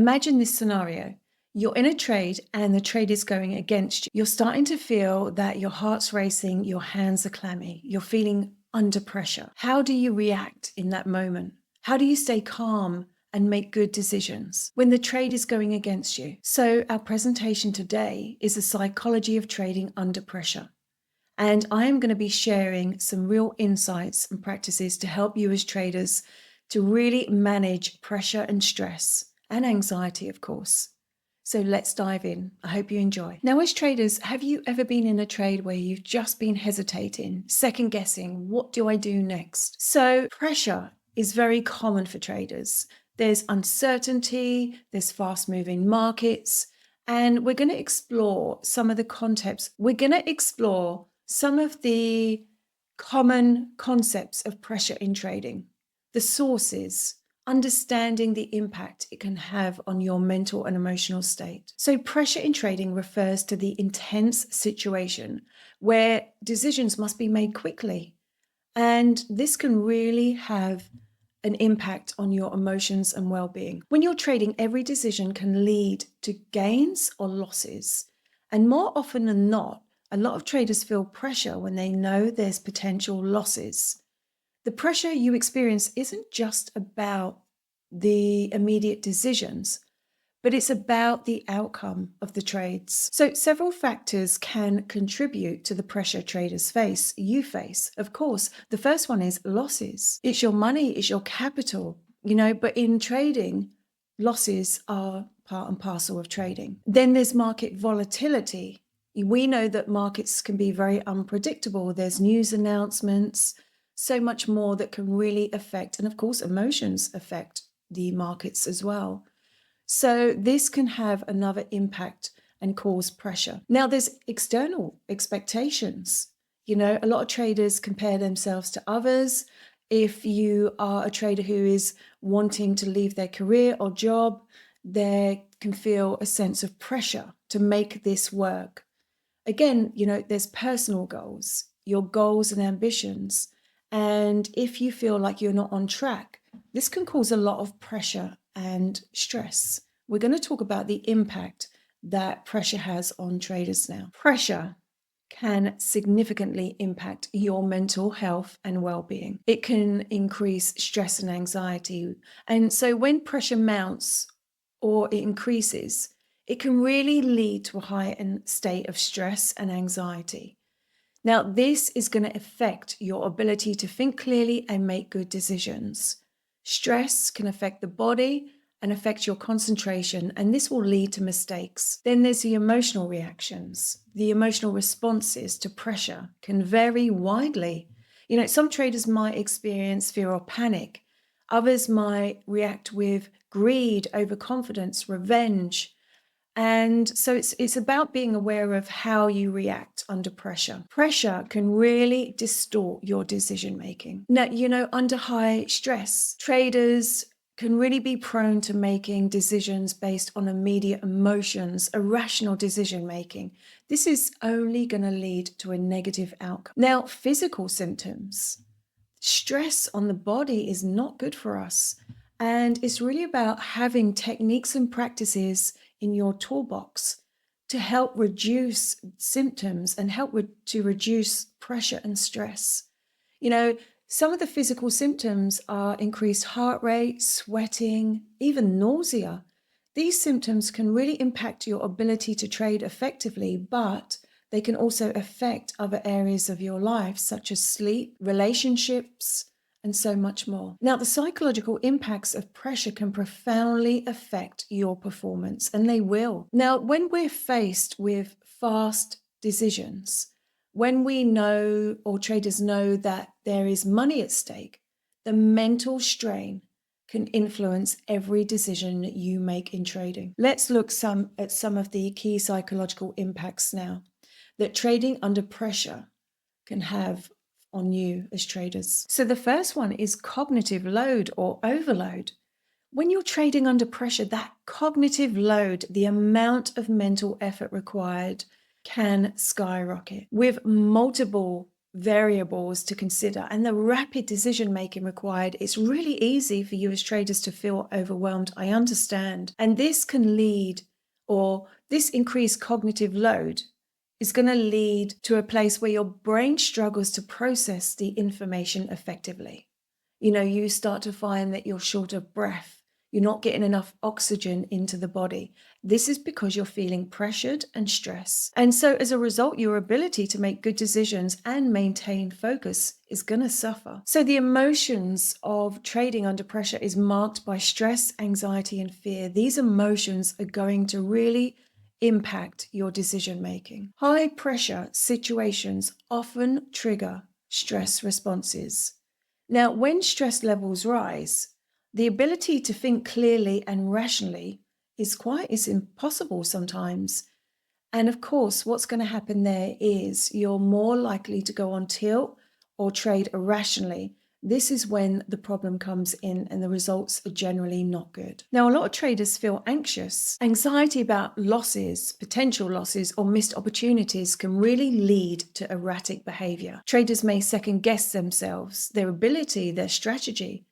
Imagine this scenario. You're in a trade and the trade is going against you. You're starting to feel that your heart's racing, your hands are clammy, you're feeling under pressure. How do you react in that moment? How do you stay calm and make good decisions when the trade is going against you? So our presentation today is the psychology of trading under pressure. And I am going to be sharing some real insights and practices to help you as traders to really manage pressure and stress and anxiety, of course. So let's dive in. I hope you enjoy. Now, as traders, have you ever been in a trade where you've just been hesitating, second guessing, what do I do next? So pressure is very common for traders. There's uncertainty, there's fast moving markets, and we're going to explore some of the concepts. We're going to explore some of the common concepts of pressure in trading, the sources, understanding the impact it can have on your mental and emotional state. So pressure in trading refers to the intense situation where decisions must be made quickly. And this can really have an impact on your emotions and well-being. When you're trading, every decision can lead to gains or losses. And more often than not, a lot of traders feel pressure when they know there's potential losses. The pressure you experience isn't just about the immediate decisions, but it's about the outcome of the trades. So several factors can contribute to the pressure traders face, you face. Of course, the first one is losses. It's your money, it's your capital, but in trading, losses are part and parcel of trading. Then there's market volatility. We know that markets can be very unpredictable. There's news announcements, so much more that can really affect, and of course, emotions affect the markets as well. So this can have another impact and cause pressure. Now, there's external expectations. A lot of traders compare themselves to others. If you are a trader who is wanting to leave their career or job, they can feel a sense of pressure to make this work. Again, there's personal goals, your goals and ambitions. And if you feel like you're not on track, this can cause a lot of pressure and stress. We're going to talk about the impact that pressure has on traders now. Pressure can significantly impact your mental health and well-being. It can increase stress and anxiety. And so when pressure mounts or it increases, it can really lead to a heightened state of stress and anxiety. Now, this is going to affect your ability to think clearly and make good decisions. Stress can affect the body and affect your concentration, and this will lead to mistakes. Then there's the emotional reactions. The emotional responses to pressure can vary widely. Some traders might experience fear or panic. Others might react with greed, overconfidence, revenge. And so it's about being aware of how you react under pressure. Pressure can really distort your decision making. Now, under high stress, traders can really be prone to making decisions based on immediate emotions, irrational decision making. This is only going to lead to a negative outcome. Now, physical symptoms. Stress on the body is not good for us. And it's really about having techniques and practices in your toolbox to help reduce symptoms and help to reduce pressure and stress. Some of the physical symptoms are increased heart rate, sweating, even nausea. These symptoms can really impact your ability to trade effectively, but they can also affect other areas of your life, such as sleep, relationships, and so much more. Now, the psychological impacts of pressure can profoundly affect your performance, and they will. Now, when we're faced with fast decisions, when we know, or traders know, that there is money at stake, the mental strain can influence every decision you make in trading. Let's look at some of the key psychological impacts now that trading under pressure can have on you as traders. So the first one is cognitive load or overload. When you're trading under pressure, that cognitive load, the amount of mental effort required, can skyrocket. With multiple variables to consider and the rapid decision making required, it's really easy for you as traders to feel overwhelmed. I understand. And this can lead, or this increased cognitive load is going to lead to a place where your brain struggles to process the information effectively. You start to find that you're short of breath. You're not getting enough oxygen into the body. This is because you're feeling pressured and stressed. And so as a result, your ability to make good decisions and maintain focus is going to suffer. So the emotions of trading under pressure is marked by stress, anxiety, and fear. These emotions are going to really impact your decision making. High pressure situations often trigger stress responses. Now, when stress levels rise, the ability to think clearly and rationally is impossible sometimes. And of course, what's going to happen there is you're more likely to go on tilt or trade irrationally. This is when the problem comes in and the results are generally not good. Now, a lot of traders feel anxious. Anxiety about losses, potential losses, or missed opportunities can really lead to erratic behavior. Traders may second guess themselves, their ability, their strategy.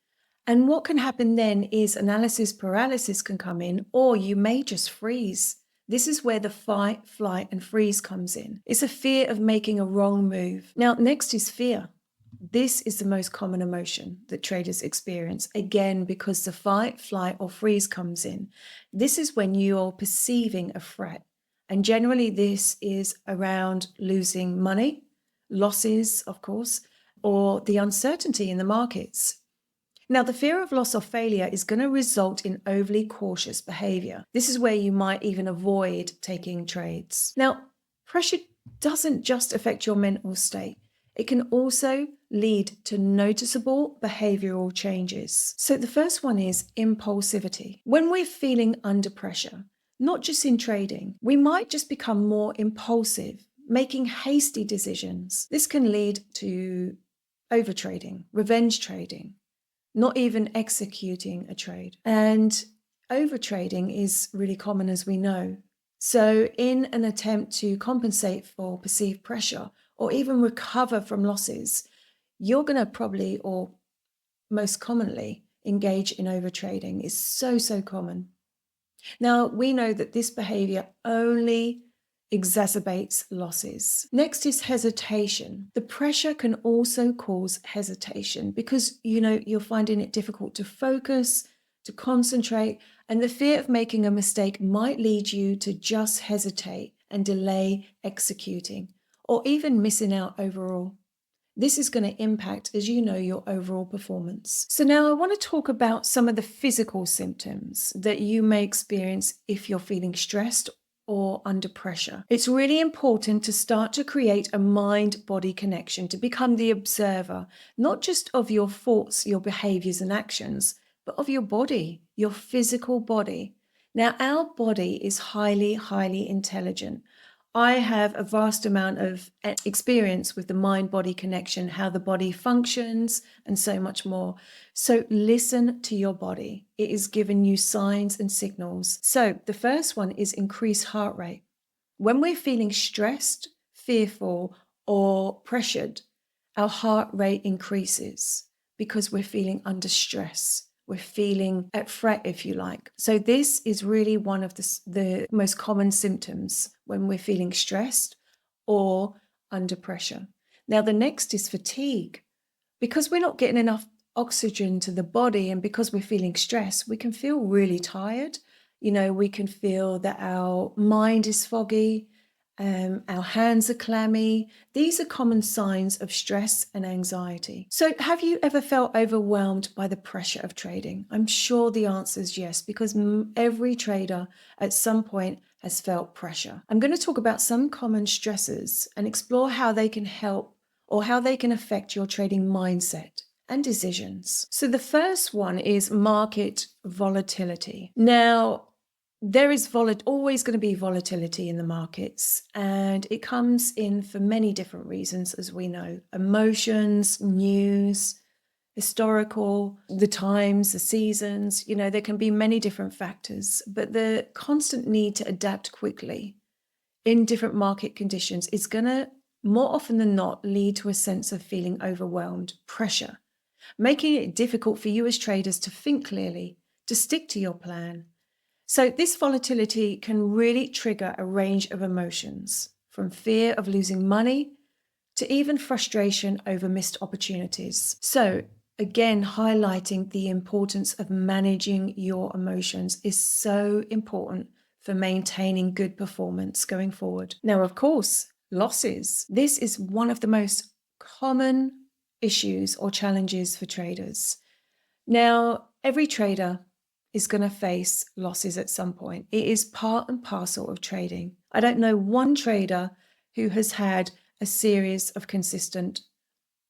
And what can happen then is analysis paralysis can come in, or you may just freeze. This is where the fight, flight, and freeze comes in. It's a fear of making a wrong move. Now, next is fear. This is the most common emotion that traders experience, again, because the fight, flight, or freeze comes in. This is when you're perceiving a threat. And generally, this is around losing money, losses, of course, or the uncertainty in the markets. Now, the fear of loss or failure is going to result in overly cautious behavior. This is where you might even avoid taking trades. Now, pressure doesn't just affect your mental state. It can also lead to noticeable behavioral changes. So the first one is impulsivity. When we're feeling under pressure, not just in trading, we might just become more impulsive, making hasty decisions. This can lead to overtrading, revenge trading, not even executing a trade. And overtrading is really common, as we know. So in an attempt to compensate for perceived pressure or even recover from losses, you're going to probably, or most commonly, engage in overtrading. It's so common. Now, we know that this behavior only exacerbates losses. Next is hesitation. The pressure can also cause hesitation because, you're finding it difficult to focus, to concentrate, and the fear of making a mistake might lead you to just hesitate and delay executing or even missing out overall. This is going to impact, as you know, your overall performance. So now I want to talk about some of the physical symptoms that you may experience if you're feeling stressed or under pressure. It's really important to start to create a mind-body connection, to become the observer, not just of your thoughts, your behaviors and actions, but of your body, your physical body. Now, our body is highly intelligent. I have a vast amount of experience with the mind-body connection, how the body functions, and so much more. So listen to your body. It is giving you signs and signals. So the first one is increased heart rate. When we're feeling stressed, fearful, or pressured, our heart rate increases because we're feeling under stress. We're feeling at threat, if you like. So this is really one of the most common symptoms when we're feeling stressed or under pressure. Now, the next is fatigue. Because we're not getting enough oxygen to the body and because we're feeling stressed, we can feel really tired. We can feel that our mind is foggy, our hands are clammy. These are common signs of stress and anxiety. So have you ever felt overwhelmed by the pressure of trading? I'm sure the answer is yes, because every trader at some point has felt pressure. I'm going to talk about some common stressors and explore how they can help or how they can affect your trading mindset and decisions. So the first one is market volatility. Now, there is always going to be volatility in the markets, and it comes in for many different reasons, as we know. Emotions, news, historical, the times, the seasons, there can be many different factors, but the constant need to adapt quickly in different market conditions is going to more often than not lead to a sense of feeling overwhelmed, pressure, making it difficult for you as traders to think clearly, to stick to your plan. So this volatility can really trigger a range of emotions, from fear of losing money to even frustration over missed opportunities. So again, highlighting the importance of managing your emotions is so important for maintaining good performance going forward. Now, of course, losses. This is one of the most common issues or challenges for traders. Now, every trader is going to face losses at some point. It is part and parcel of trading. I don't know one trader who has had a series of consistent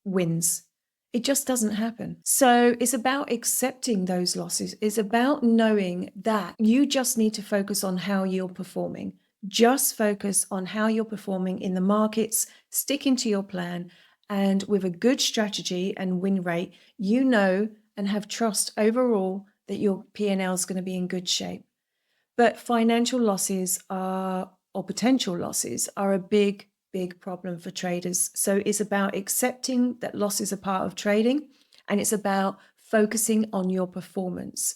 wins. It just doesn't happen. So it's about accepting those losses. It's about knowing that you just need to focus on how you're performing. Just focus on how you're performing in the markets, sticking to your plan, and with a good strategy and win rate, you know and have trust overall that your P&L is going to be in good shape. But financial losses are, or potential losses, are a big problem for traders. So it's about accepting that losses are part of trading, and it's about focusing on your performance,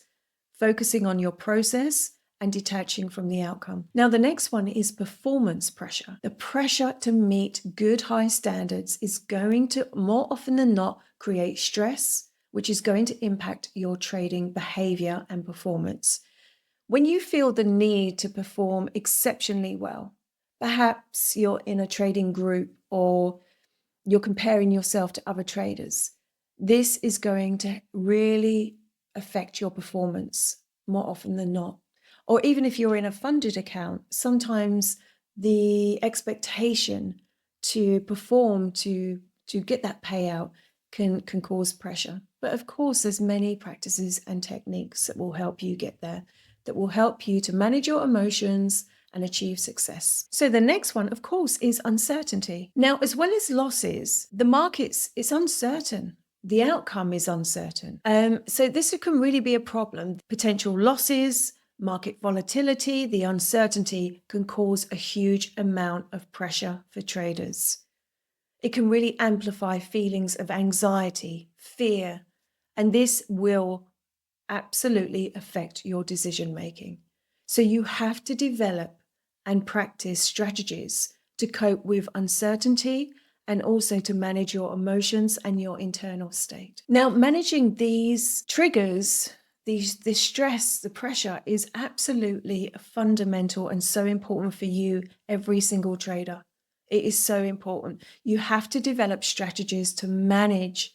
focusing on your process and detaching from the outcome. Now, the next one is performance pressure. The pressure to meet good high standards is going to more often than not create stress, which is going to impact your trading behavior and performance. When you feel the need to perform exceptionally well, perhaps you're in a trading group or you're comparing yourself to other traders, this is going to really affect your performance more often than not. Or even if you're in a funded account, sometimes the expectation to perform to get that payout can cause pressure. But of course, there's many practices and techniques that will help you get there, that will help you to manage your emotions and achieve success. So the next one, of course, is uncertainty. Now, as well as losses, the markets, it's uncertain. The outcome is uncertain. So this can really be a problem. Potential losses, market volatility, the uncertainty can cause a huge amount of pressure for traders. It can really amplify feelings of anxiety, fear, and this will absolutely affect your decision making. So you have to develop and practice strategies to cope with uncertainty and also to manage your emotions and your internal state. Now, managing these triggers, this stress, the pressure is absolutely fundamental and so important for you, every single trader. It is so important. You have to develop strategies to manage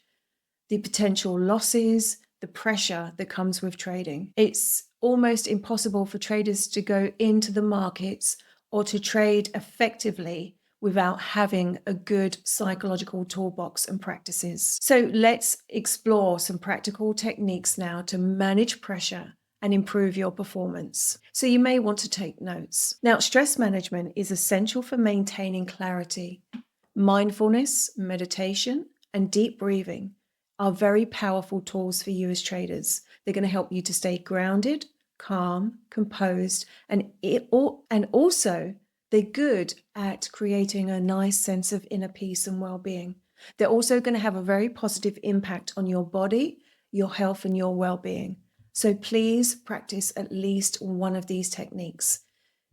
the potential losses, the pressure that comes with trading. It's almost impossible for traders to go into the markets or to trade effectively without having a good psychological toolbox and practices. So let's explore some practical techniques now to manage pressure and improve your performance. So you may want to take notes. Now, stress management is essential for maintaining clarity. Mindfulness, meditation, and deep breathing are very powerful tools for you as traders. They're going to help you to stay grounded, calm, composed, and also they're good at creating a nice sense of inner peace and well-being. They're also going to have a very positive impact on your body, your health, and your well-being. So please practice at least one of these techniques.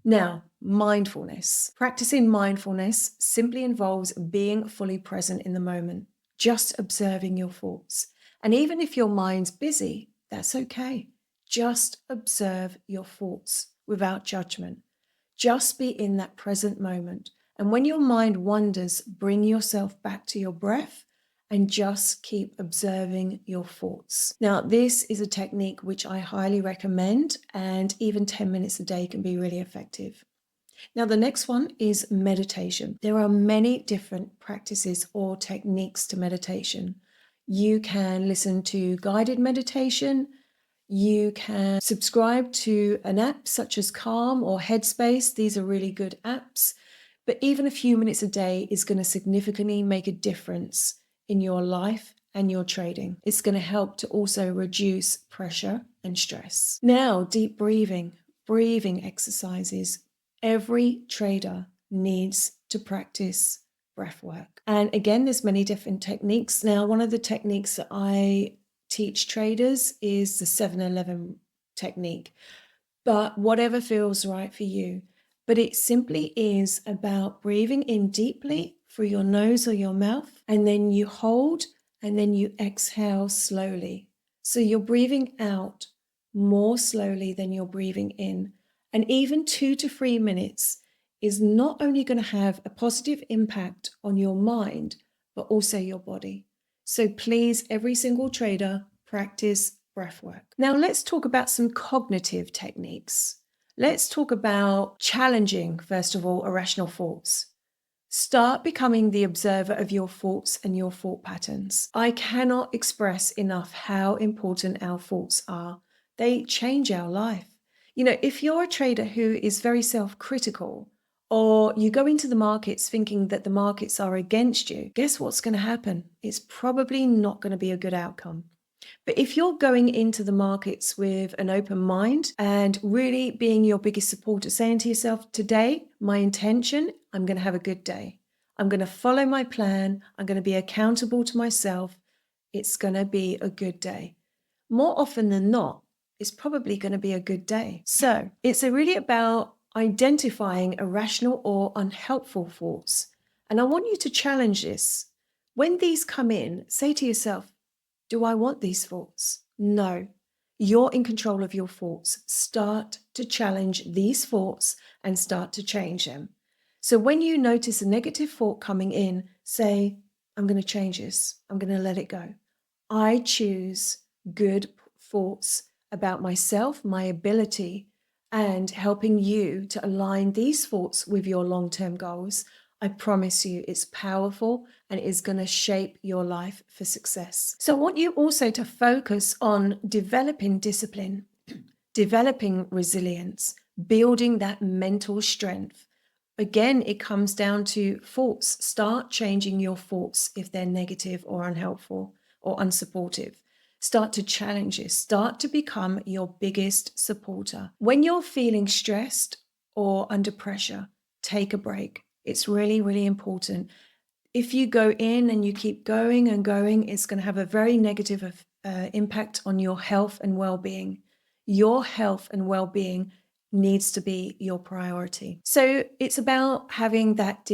Now, mindfulness. Practicing mindfulness simply involves being fully present in the moment, just observing your thoughts. And even if your mind's busy, that's okay. Just observe your thoughts without judgment. Just be in that present moment. And when your mind wanders, bring yourself back to your breath and just keep observing your thoughts. Now, this is a technique which I highly recommend, and even 10 minutes a day can be really effective. Now, the next one is meditation. There are many different practices or techniques to meditation. You can listen to guided meditation. You can subscribe to an app such as Calm or Headspace. These are really good apps. But even a few minutes a day is going to significantly make a difference in your life and your trading. It's going to help to also reduce pressure and stress. Now, deep breathing exercises. Every trader needs to practice breath work. And again, there's many different techniques. Now, one of the techniques that I teach traders is the 7-11 technique, but whatever feels right for you. But it simply is about breathing in deeply through your nose or your mouth, and then you hold, and then you exhale slowly. So you're breathing out more slowly than you're breathing in. And even 2 to 3 minutes is not only going to have a positive impact on your mind, but also your body. So please, every single trader, practice breath work. Now let's talk about some cognitive techniques. Let's talk about challenging, first of all, irrational thoughts. Start becoming the observer of your thoughts and your thought patterns. I cannot express enough how important our thoughts are. They change our life. You know, if you're a trader who is very self-critical, or you go into the markets thinking that the markets are against you, guess what's going to happen? It's probably not going to be a good outcome. But if you're going into the markets with an open mind and really being your biggest supporter, saying to yourself, today, my intention, I'm going to have a good day. I'm going to follow my plan. I'm going to be accountable to myself. It's going to be a good day. More often than not, it's probably going to be a good day. So it's really about identifying irrational or unhelpful thoughts. And I want you to challenge this. When these come in, say to yourself, do I want these thoughts? No. You're in control of your thoughts. Start to challenge these thoughts and start to change them. So when you notice a negative thought coming in, say, I'm going to change this. I'm going to let it go. I choose good thoughts about myself, my ability, and helping you to align these thoughts with your long-term goals. I promise you it's powerful and it is going to shape your life for success. So I want you also to focus on developing discipline, developing resilience, building that mental strength. Again, it comes down to thoughts. Start changing your thoughts if they're negative or unhelpful or unsupportive. Start to challenge it. Start to become your biggest supporter. When you're feeling stressed or under pressure, take a break. It's really, really important. If you go in and you keep going and going, it's going to have a very negative impact on your health and well-being. Your health and well-being needs to be your priority. So it's about having that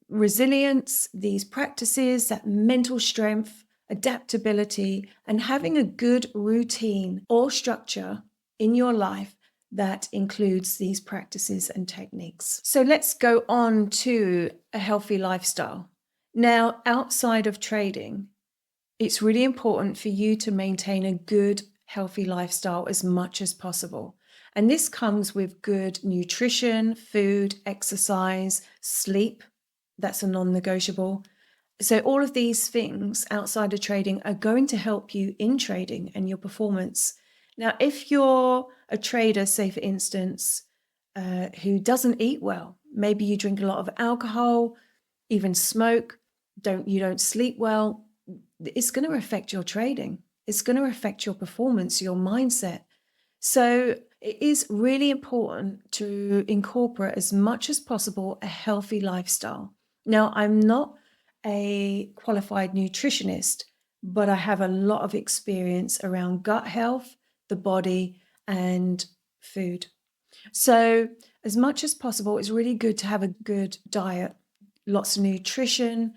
resilience, these practices, that mental strength, adaptability, and having a good routine or structure in your life that includes these practices and techniques. So let's go on to a healthy lifestyle. Now, outside of trading, it's really important for you to maintain a good, healthy lifestyle as much as possible. And this comes with good nutrition, food, exercise, sleep. That's a non-negotiable. So all of these things outside of trading are going to help you in trading and your performance. Now, if you're a trader, say for instance, who doesn't eat well, maybe you drink a lot of alcohol, even smoke, you don't sleep well, it's going to affect your trading. It's going to affect your performance, your mindset. So it is really important to incorporate as much as possible a healthy lifestyle. Now, I'm not a qualified nutritionist, but I have a lot of experience around gut health, the body, and food. So as much as possible, it's really good to have a good diet, lots of nutrition.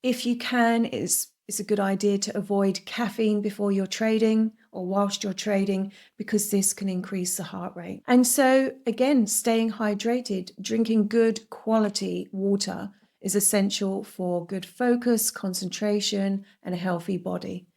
If you can, it's a good idea to avoid caffeine before you're trading or whilst you're trading, because this can increase the heart rate. And so again, staying hydrated, drinking good quality water is essential for good focus, concentration, and a healthy body.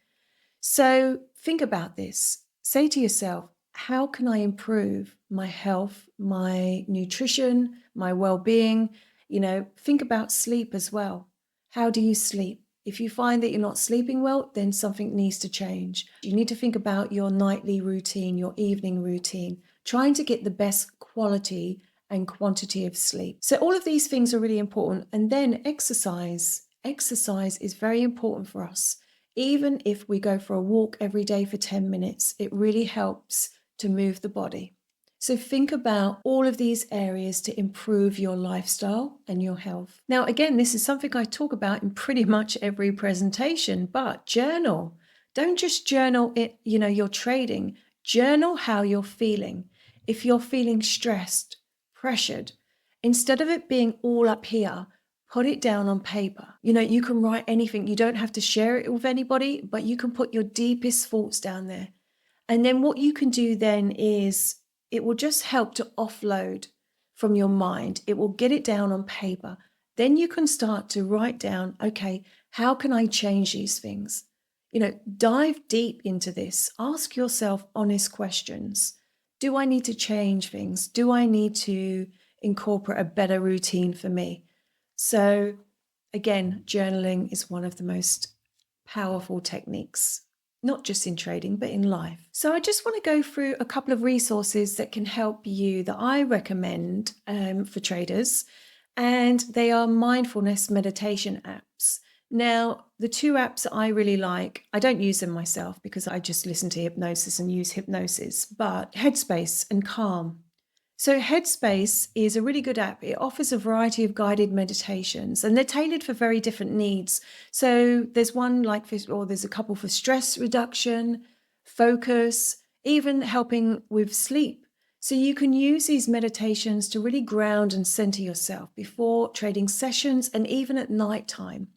So think about this. Say to yourself, how can I improve my health, my nutrition, my well-being? You know, think about sleep as well. How do you sleep? If you find that you're not sleeping well, then something needs to change. You need to think about your nightly routine, your evening routine, trying to get the best quality and quantity of sleep. So all of these things are really important. And then exercise. Exercise is very important for us. Even if we go for a walk every day for 10 minutes, it really helps to move the body. So think about all of these areas to improve your lifestyle and your health. Now, again, this is something I talk about in pretty much every presentation, but journal. Don't just journal it, your trading. Journal how you're feeling. If you're feeling stressed, pressured, instead of it being all up here, put it down on paper. You can write anything. You don't have to share it with anybody, but you can put your deepest thoughts down there. And then what you can do then is it will just help to offload from your mind. It will get it down on paper. Then you can start to write down, okay, how can I change these things? Dive deep into this. Ask yourself honest questions. Do I need to change things? Do I need to incorporate a better routine for me? So again, journaling is one of the most powerful techniques, not just in trading, but in life. So I just want to go through a couple of resources that can help you that I recommend for traders, and they are mindfulness meditation apps. Now, the two apps that I really like, I don't use them myself because I just listen to hypnosis and use hypnosis, but Headspace and Calm. So Headspace is a really good app. It offers a variety of guided meditations and they're tailored for very different needs. So there's one there's a couple for stress reduction, focus, even helping with sleep. So you can use these meditations to really ground and center yourself before trading sessions and even at night time.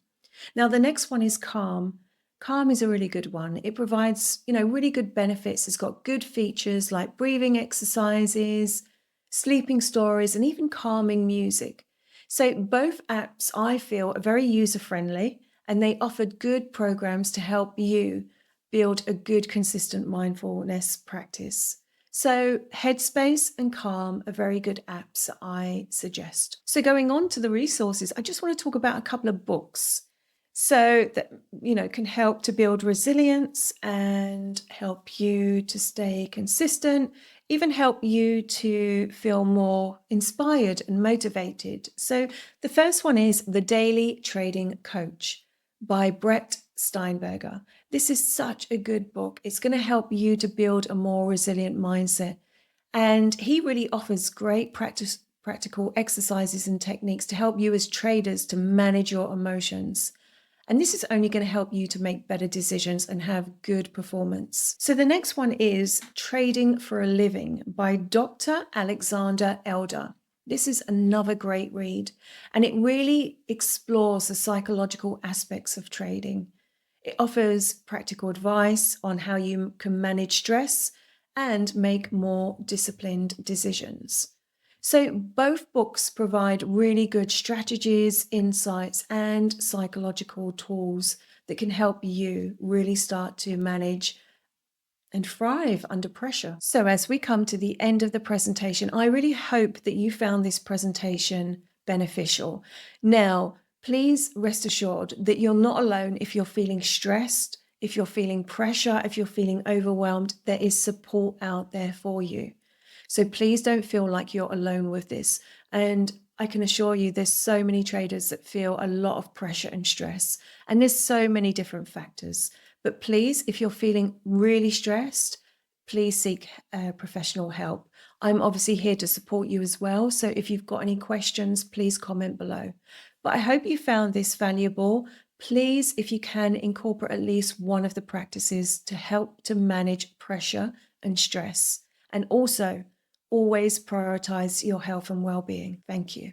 Now, the next one is Calm. Calm is a really good one. It provides, really good benefits. It's got good features like breathing exercises, sleeping stories, and even calming music. So both apps, I feel, are very user-friendly and they offered good programs to help you build a good, consistent mindfulness practice. So Headspace and Calm are very good apps I suggest. So going on to the resources, I just want to talk about a couple of books. So that, can help to build resilience and help you to stay consistent, even help you to feel more inspired and motivated. So the first one is The Daily Trading Coach by Brett Steinberger. This is such a good book. It's going to help you to build a more resilient mindset. And he really offers great practical exercises and techniques to help you as traders to manage your emotions. And this is only going to help you to make better decisions and have good performance. So the next one is Trading for a Living by Dr. Alexander Elder. This is another great read, and it really explores the psychological aspects of trading. It offers practical advice on how you can manage stress and make more disciplined decisions. So both books provide really good strategies, insights, and psychological tools that can help you really start to manage and thrive under pressure. So as we come to the end of the presentation, I really hope that you found this presentation beneficial. Now, please rest assured that you're not alone if you're feeling stressed, if you're feeling pressure, if you're feeling overwhelmed. There is support out there for you. So please don't feel like you're alone with this. And I can assure you there's so many traders that feel a lot of pressure and stress, and there's so many different factors. But please, if you're feeling really stressed, please seek professional help. I'm obviously here to support you as well. So if you've got any questions, please comment below. But I hope you found this valuable. Please, if you can, incorporate at least one of the practices to help to manage pressure and stress. And also, always prioritize your health and well-being. Thank you.